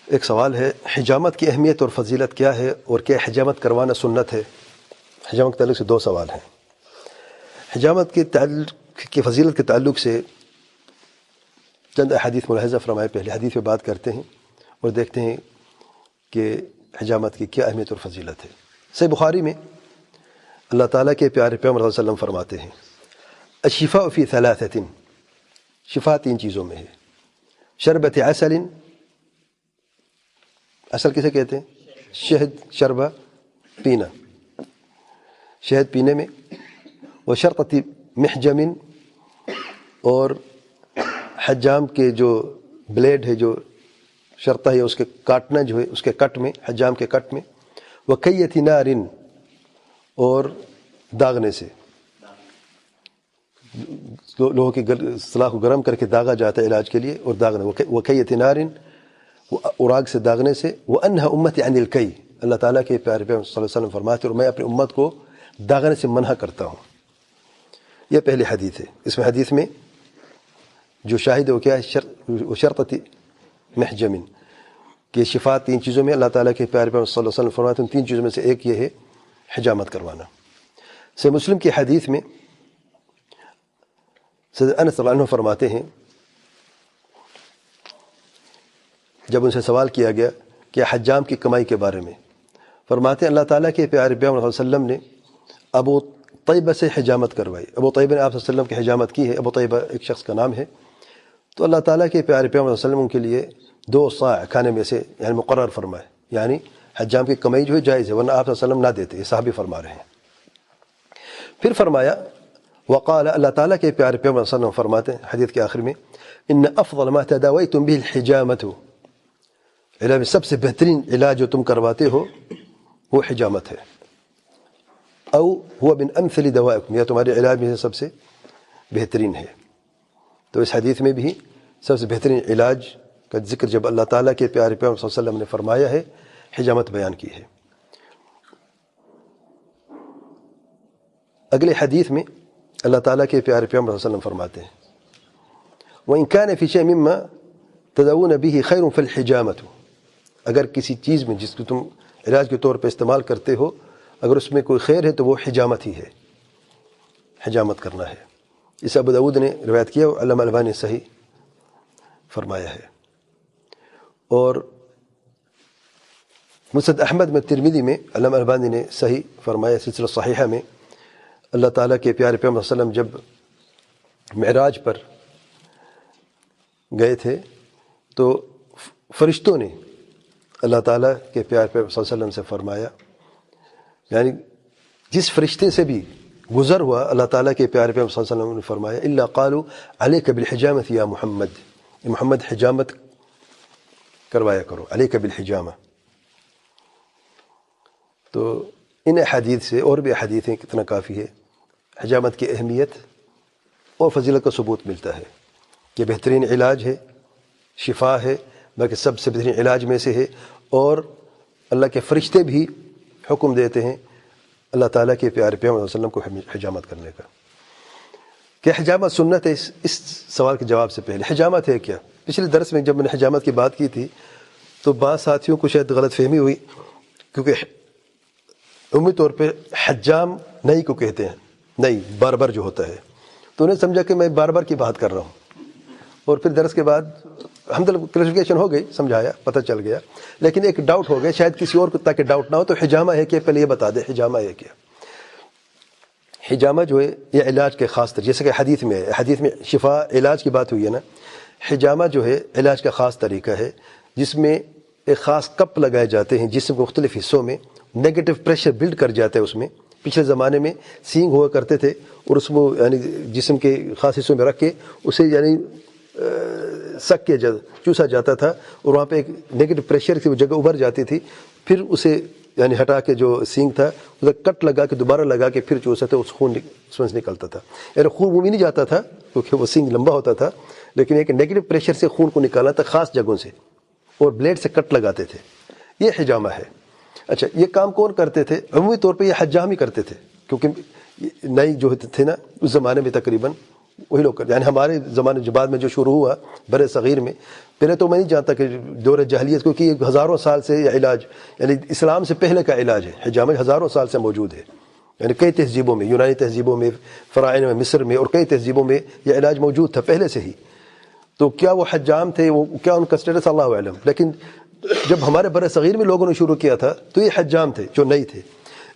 ایک سوال ہے، حجامت کی اہمیت اور فضیلت کیا ہے، اور کیا حجامت کروانا سنت ہے؟ حجامت کے تعلق سے دو سوال ہیں۔ حجامت کی فضیلت کے تعلق سے چند احادیث ملاحظہ فرمائے۔ پہلے حدیث پہ بات کرتے ہیں اور دیکھتے ہیں کہ حجامت کی کیا اہمیت اور فضیلت ہے۔ صحیح بخاری میں اللہ تعالیٰ کے پیارے پیغمبر صلی اللہ علیہ وسلم فرماتے ہیں، الشفاء فی ثلاثۃ، شفا تین چیزوں میں ہے۔ شربت عسل، عسل کسے کہتے ہیں؟ شہد، شربہ پینا، شہد پینے میں، وہ شرطۃ محجم، اور حجام کے جو بلیڈ ہے، جو شرطہ ہے اس کے کاٹنا جو ہے، اس کے کٹ میں، حجام کے کٹ میں، وکیۃ نار، اور داغنے سے، لوہوں کی سلاخ کو گرم کر کے داغا جاتا ہے علاج کے لیے، اور داغنا، وکیۃ نار، اور آگ سے داغنے سے، وانہا امتی عن الکی، اللہ تعالیٰ کے پیارے پیغمبر صلی اللہ علیہ وسلم فرماتے ہیں اور میں اپنی امت کو داغنے سے منع کرتا ہوں۔ یہ پہلی حدیث ہے۔ اس میں حدیث میں جو شاہد ہے وہ کیا ہے؟ شرطۃ محجم، کہ شفا تین چیزوں میں، اللہ تعالیٰ کے پیارے پیغمبر صلی اللہ علیہ وسلم فرماتے ہیں، تین چیزوں میں سے ایک یہ ہے حجامت کروانا۔ صحیح مسلم کی حدیث میں حضرت انس رضی اللہ عنہ فرماتے ہیں، جب ان سے سوال کیا گیا کہ حجام کی کمائی کے بارے میں، فرماتے ہیں اللہ تعالیٰ کے پیارے پیغمبر صلی اللہ علیہ وسلم نے ابو طیبہ سے حجامت کروائی۔ ابو طیبہ نے آپ صلی اللہ علیہ وسلم کی حجامت کی ہے۔ ابو طیبہ ایک شخص کا نام ہے۔ تو اللہ تعالیٰ کے پیارے پیغمبر صلی اللہ علیہ وسلم کے لیے 2 صاع کھانے میں سے یعنی مقرر فرمائے، یعنی حجام کی کمائی جو ہے جائز ہے، ورنہ آپ صلی اللہ علیہ وسلم نہ دیتے، یہ صحابی فرما رہے ہیں۔ پھر فرمایا، وقال، اللہ تعالیٰ کے پیارے پیغمبر صلی اللہ علیہ وسلم فرماتے ہیں حدیث کے آخر میں، ان افضل ما تداویتم به الحجامۃ، علاج میں سب سے بہترین علاج جو تم کرواتے ہو وہ حجامت ہے، او هو من امثل دوائکم، یا تمہارے علاج میں سے سب سے بہترین ہے۔ تو اس حدیث میں بھی سب سے بہترین علاج کا ذکر جب اللہ تعالیٰ کے پیارے پیغمبر صلی اللہ علیہ وسلم نے فرمایا ہے، حجامت بیان کی ہے۔ اگلے حدیث میں اللہ تعالیٰ کے پیارے پیغمبر صلی اللہ علیہ وسلم فرماتے ہیں، وَإِن كَانَ فِي شَيْءٍ مِّمَّا تَدَعُونَ بِهِ خَيْرٌ فَالْحِجَامَةُ، اگر کسی چیز میں جس کو تم علاج کے طور پہ استعمال کرتے ہو، اگر اس میں کوئی خیر ہے تو وہ حجامت ہی ہے، حجامت کرنا ہے۔ اس ابو داؤد نے روایت کیا، علامہ البانی نے صحیح فرمایا ہے۔ اور مسند احمد میں، ترمذی میں علامہ البانی نے صحیح فرمایا، سلسلہ صحیحہ میں، اللہ تعالیٰ کے پیارے پیغمبر صلی اللہ علیہ وسلم جب معراج پر گئے تھے تو فرشتوں نے اللہ تعالیٰ کے پیارے پیغمبر صلی اللہ علیہ وسلم سے فرمایا، یعنی جس فرشتے سے بھی گزر ہوا اللہ تعالیٰ کے پیارے پیغمبر صلی اللہ علیہ وسلم نے فرمایا، الا قالوا علیک بالحجامۃ یا محمد، محمد حجامت کروایا کرو، علیک بالحجامہ۔ تو ان احادیث سے اور بھی احادیثیں کتنا کافی ہے، حجامت کی اہمیت اور فضیلت کا ثبوت ملتا ہے کہ بہترین علاج ہے، شفا ہے، بلکہ سب سے بہترین علاج میں سے ہے، اور اللہ کے فرشتے بھی حکم دیتے ہیں اللہ تعالیٰ کے پیارے پیغمبر صلی اللہ علیہ وسلم کو حجامت کرنے کا۔ کہ حجامت سنت ہے، اس سوال کے جواب سے پہلے حجامت ہے کیا؟ پچھلے درس میں جب میں نے حجامت کی بات کی تھی تو بعض ساتھیوں کو شاید غلط فہمی ہوئی، کیونکہ عمومی طور پہ حجام نئی کو کہتے ہیں، نئی باربر جو ہوتا ہے، تو انہیں سمجھا کہ میں باربر کی بات کر رہا ہوں، اور پھر درس کے بعد الحمدللہ کلیریفیکیشن ہو گئی، سمجھایا، پتہ چل گیا، لیکن ایک ڈاؤٹ ہو گیا شاید کسی اور کو، تاکہ ڈاؤٹ نہ ہو تو حجامہ ہے کیا، پہلے یہ بتا دے حجامہ ہے کیا۔ حجامہ جو ہے یہ علاج کے خاص طریقے، جیسے کہ حدیث میں ہے، حدیث میں شفا علاج کی بات ہوئی ہے نا، حجامہ جو ہے علاج کا خاص طریقہ ہے جس میں ایک خاص کپ لگائے جاتے ہیں جسم کے مختلف حصوں میں، نیگیٹو پریشر بلڈ کر جاتا ہے اس میں۔ پچھلے زمانے میں سینگ ہوا کرتے تھے اور اس کو یعنی جسم کے خاص حصوں میں رکھ کے اسے یعنی سک کے چوسا جاتا تھا، اور وہاں پہ ایک نیگیٹو پریشر کی وہ جگہ ابھر جاتی تھی، پھر اسے یعنی ہٹا کے جو سینگ تھا اسے کٹ لگا کے دوبارہ لگا کے پھر چوسا تھا، اس خون اس میں سے نکلتا تھا، یعنی خون وہ بھی نہیں جاتا تھا کیونکہ وہ سینگ لمبا ہوتا تھا، لیکن ایک نیگیٹو پریشر سے خون کو نکالنا تھا خاص جگہوں سے، اور بلیڈ سے کٹ لگاتے تھے، یہ حجامہ ہے۔ اچھا، یہ کام کون کرتے تھے؟ عمومی طور پہ یہ حجام ہی کرتے تھے، کیونکہ نئی جو تھے نا اس زمانے میں تقریباً وہی لوگ کرتے. یعنی ہمارے زمانے جو بعد میں جو شروع ہوا بر صغیر میں، پہلے تو میں نہیں جانتا کہ دور جاہلیت، کیونکہ یہ ہزاروں سال سے یہ علاج، یعنی اسلام سے پہلے کا علاج ہے. حجامت ہزاروں سال سے موجود ہے، یعنی کئی تہذیبوں میں، یونانی تہذیبوں میں، فرعون میں، مصر میں، اور کئی تہذیبوں میں یہ علاج موجود تھا پہلے سے ہی. تو کیا وہ حجام تھے، وہ کیا ان کا اسٹیٹس اللہ علم. لیکن جب ہمارے بر صغیر میں لوگوں نے شروع کیا تھا تو یہ حجام تھے جو نہیں تھے.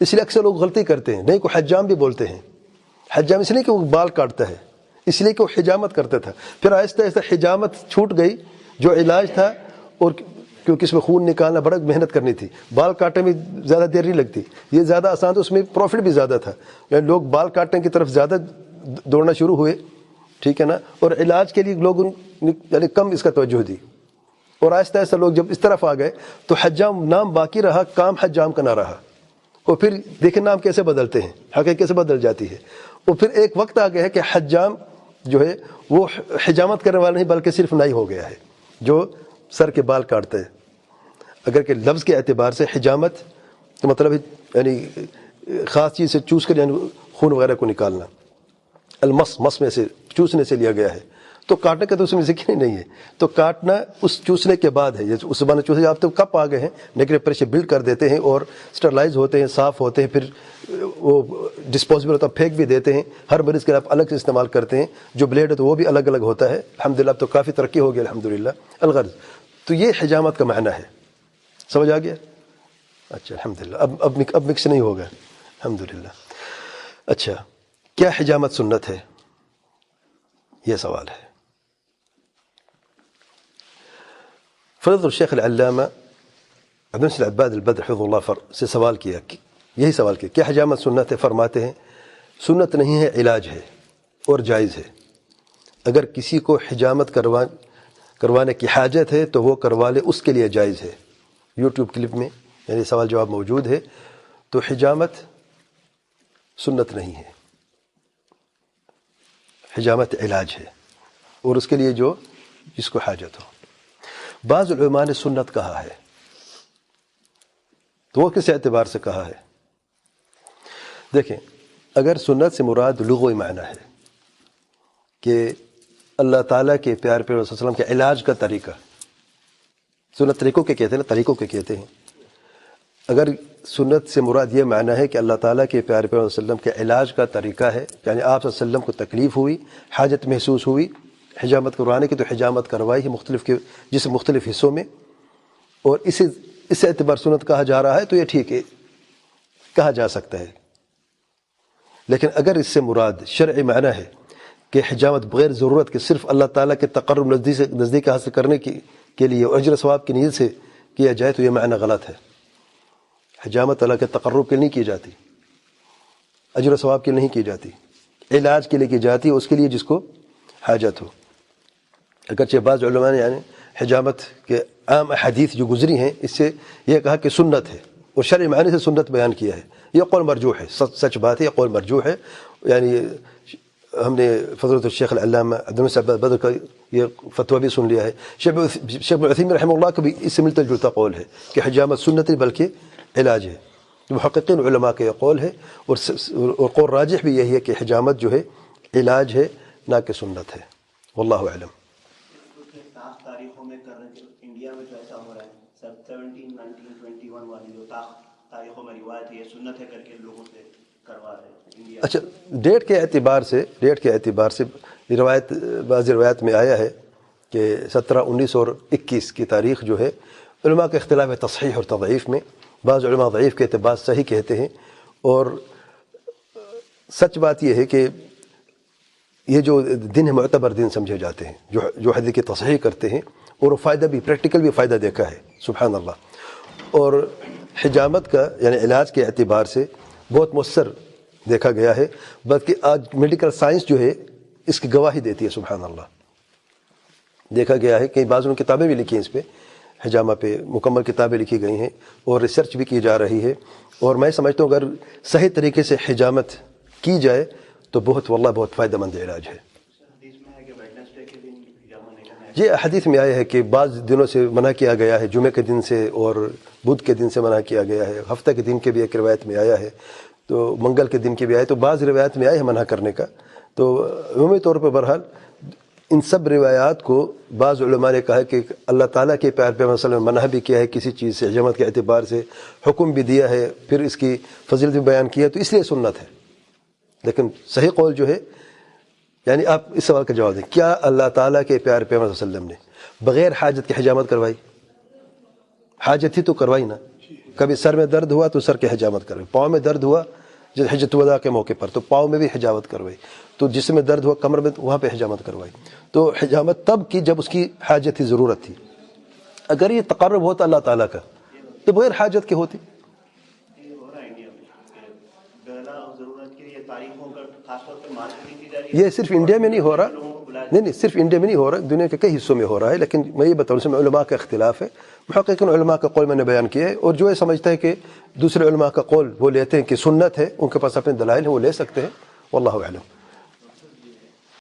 اس لیے اکثر لوگ غلطی کرتے ہیں، نہیں کو حجام بھی بولتے ہیں. حجام اس لیے کہ وہ بال کاٹتا ہے، اس لیے کہ وہ حجامت کرتا تھا. پھر آہستہ آہستہ حجامت چھوٹ گئی جو علاج تھا، اور کیونکہ اس میں خون نکالنا بڑا محنت کرنی تھی، بال کاٹنے میں زیادہ دیر نہیں لگتی، یہ زیادہ آسان تھا، اس میں پروفٹ بھی زیادہ تھا. یعنی لوگ بال کاٹنے کی طرف زیادہ دوڑنا شروع ہوئے، ٹھیک ہے نا، اور علاج کے لیے لوگوں نے یعنی کم اس کا توجہ دی. اور آہستہ آہستہ لوگ جب اس طرف آ گئے تو حجام نام باقی رہا، کام حجام کا نہ رہا. اور پھر دیکھیں نام کیسے بدلتے ہیں، حقیقت کیسے بدل جاتی ہے. اور پھر ایک وقت آ گیا ہے کہ حجام جو ہے وہ حجامت کرنے والا نہیں بلکہ صرف نائی ہو گیا ہے جو سر کے بال کاٹتے ہیں. اگر کہ لفظ کے اعتبار سے حجامت تو مطلب ہے یعنی خاص چیز سے چوس کر یعنی خون وغیرہ کو نکالنا، المس مس میں سے چوسنے سے لیا گیا ہے. تو کاٹنے کا تو اس میں ذکر ہی نہیں ہے. تو کاٹنا اس چوسنے کے بعد ہے. اس زبان چوسے آپ تو کپ آ گئے ہیں، لیکن پریشر بلڈ کر دیتے ہیں اور اسٹرلائز ہوتے ہیں، صاف ہوتے ہیں، پھر وہ ڈسپوزیبل ہوتا ہے، پھینک بھی دیتے ہیں. ہر مریض کے لیے آپ الگ سے استعمال کرتے ہیں. جو بلیڈ ہے تو وہ بھی الگ الگ ہوتا ہے. الحمدللہ اب تو کافی ترقی ہو گئی الحمدللہ. الغرض تو یہ حجامت کا معنی ہے. سمجھ آ گیا؟ اچھا الحمدللہ. اب مکس نہیں ہوگا الحمدللہ. اچھا، کیا حجامت سنت ہے؟ یہ سوال ہے. فضل الشیخ العلامہ عبد المحسن العباد البدر حفظہ اللہ سے سوال کیا، یہی سوال کیا کیا حجامت سنت ہے؟ فرماتے ہیں سنت نہیں ہے، علاج ہے اور جائز ہے. اگر کسی کو حجامت کروانے کی حاجت ہے تو وہ کروا لے، اس کے لیے جائز ہے. یوٹیوب کلپ میں یعنی سوال جواب موجود ہے. تو حجامت سنت نہیں ہے، حجامت علاج ہے، اور اس کے لیے جو جس کو حاجت ہو. بعض علماء نے سنت کہا ہے، تو وہ کس اعتبار سے کہا ہے؟ دیکھیں، اگر سنت سے مراد لغوی معنی ہے کہ اللہ تعالیٰ کے پیارے پیغمبر صلی اللہ علیہ وسلم کے علاج کا طریقہ، سنت طریقوں کے کہتے ہیں نا، طریقوں کے کہتے ہیں. اگر سنت سے مراد یہ معنی ہے کہ اللہ تعالیٰ کے پیارے پیغمبر صلی اللہ علیہ وسلم کے علاج کا طریقہ ہے، یعنی آپ صلی اللہ علیہ وسلم کو تکلیف ہوئی، حاجت محسوس ہوئی حجامت کروانے کی، تو حجامت کروائی ہے مختلف کے جسم مختلف حصوں میں، اور اس اعتبار سنت کہا جا رہا ہے، تو یہ ٹھیک ہے، کہا جا سکتا ہے. لیکن اگر اس سے مراد شرعی معنی ہے کہ حجامت بغیر ضرورت کے صرف اللہ تعالیٰ کے تقرب نزدیک حاصل کرنے کے لیے اور اجر ثواب کی نیت سے کیا جائے، تو یہ معنی غلط ہے. حجامت اللہ کے تقرب کے لیے نہیں کی جاتی، اجر و ثواب کے لیے نہیں کی جاتی، علاج کے لیے کی جاتی ہے، اس کے لیے جس کو حاجت ہو. اگرچہ بعض علماء نے یعنی حجامت کے عام احادیث جو گزری ہیں اس سے یہ کہا کہ سنت ہے، اور شرعی معنی سے سنت بیان کیا ہے. یہ قول مرجوح ہے، سچ بات ہے، یہ قول مرجوح ہے. یعنی ہم نے فضلۃ الشیخ العلامہ عبد المحسن العباد البدر کا یہ فتویٰ بھی سن لیا ہے. شیخ ابن عثیمین رحمہ اللہ کا بھی اس سے ملتا جلتا قول ہے کہ حجامت سنت نہیں بلکہ علاج ہے. محققین علماء کا یہ قول ہے، اور قول راجح بھی یہی ہے کہ حجامت جو ہے علاج ہے نہ کہ سنت ہے. واللہ اعلم. تاریخوں میں کر رہے ہیں انڈیا میں جو ایسا ہو رہا ہے 1921 والی جو تاریخوں میں روایت ہے، یہ سنت ہے کر کے لوگوں سے کروا رہے ہیں انڈیا. اچھا، ڈیٹ کے اعتبار سے روایت، بعض روایت میں آیا ہے کہ 17، 19 اور 21 کی تاریخ جو ہے علماء کا اختلاف ہے تصحیح اور تضعیف میں. بعض علماء ضعیف کے اعتبار صحیح کہتے ہیں، اور سچ بات یہ ہے کہ یہ جو دن ہے معتبر دن سمجھے جاتے ہیں، جو حدیث کی تصحیح کرتے ہیں، اور وہ فائدہ بھی پریکٹیکل بھی فائدہ دیکھا ہے سبحان اللہ. اور حجامت کا یعنی علاج کے اعتبار سے بہت مؤثر دیکھا گیا ہے، بلکہ آج میڈیکل سائنس جو ہے اس کی گواہی دیتی ہے سبحان اللہ. دیکھا گیا ہے کئی بعض کتابیں بھی لکھی ہیں اس پہ، حجامہ پہ مکمل کتابیں لکھی گئی ہیں اور ریسرچ بھی کی جا رہی ہے. اور میں سمجھتا ہوں اگر صحیح طریقے سے حجامت کی جائے تو واللہ بہت فائدہ مند علاج ہے. یہ حدیث میں آیا ہے کہ بعض دنوں سے منع کیا گیا ہے، جمعہ کے دن سے اور بدھ کے دن سے منع کیا گیا ہے. ہفتہ کے دن کے بھی ایک روایت میں آیا ہے، تو منگل کے دن کے بھی آئے، تو بعض روایت میں آئے ہے منع کرنے کا. تو عمومی طور پر بہرحال ان سب روایات کو بعض علماء نے کہا کہ اللہ تعالیٰ کے پیار پیغمبر صلی اللہ علیہ وسلم نے منع بھی کیا ہے کسی چیز سے حجامت کے اعتبار سے، حکم بھی دیا ہے، پھر اس کی فضیلت بھی بیان کیا ہے، تو اس لیے سنت ہے۔ لیکن صحیح قول جو ہے، یعنی آپ اس سوال کا جواب دیں، کیا اللہ تعالیٰ کے پیار پیغمبر صلی اللہ علیہ وسلم نے بغیر حاجت کی حجامت کروائی؟ حاجت ہی تو کروائی نا۔ کبھی سر میں درد ہوا تو سر کی حجامت کروائی، پاؤں میں درد ہوا جیسے حجۃ الوداع کے موقع پر تو پاؤں میں بھی حجامت کروائی، تو جسم میں درد ہوا کمر میں وہاں پہ حجامت کروائی۔ تو حجامت تب کی جب اس کی حاجت تھی، ضرورت تھی۔ اگر یہ تقرب ہوتا اللہ تعالیٰ کا تو بغیر حاجت کے ہوتی۔ یہ ہو رہا ہے انڈیا میں کہ بلا ضرورت کے لیے تاریخوں کا خاص طور پہ مارکیٹنگ کی جا رہی ہے۔ یہ صرف انڈیا میں نہیں ہو رہا، نہیں صرف انڈیا میں نہیں ہو رہا، دنیا کے کئی حصوں میں ہو رہا ہے، لیکن میں یہ بتاؤں اس میں علماء کا اختلاف ہے۔ محققین علماء کا قول میں نے بیان کیا ہے، اور جو یہ سمجھتا ہے کہ دوسرے علماء کا قول وہ لیتے ہیں کہ سنت ہے، ان کے پاس اپنے دلائل ہیں، وہ لے سکتے ہیں، واللہ اعلم۔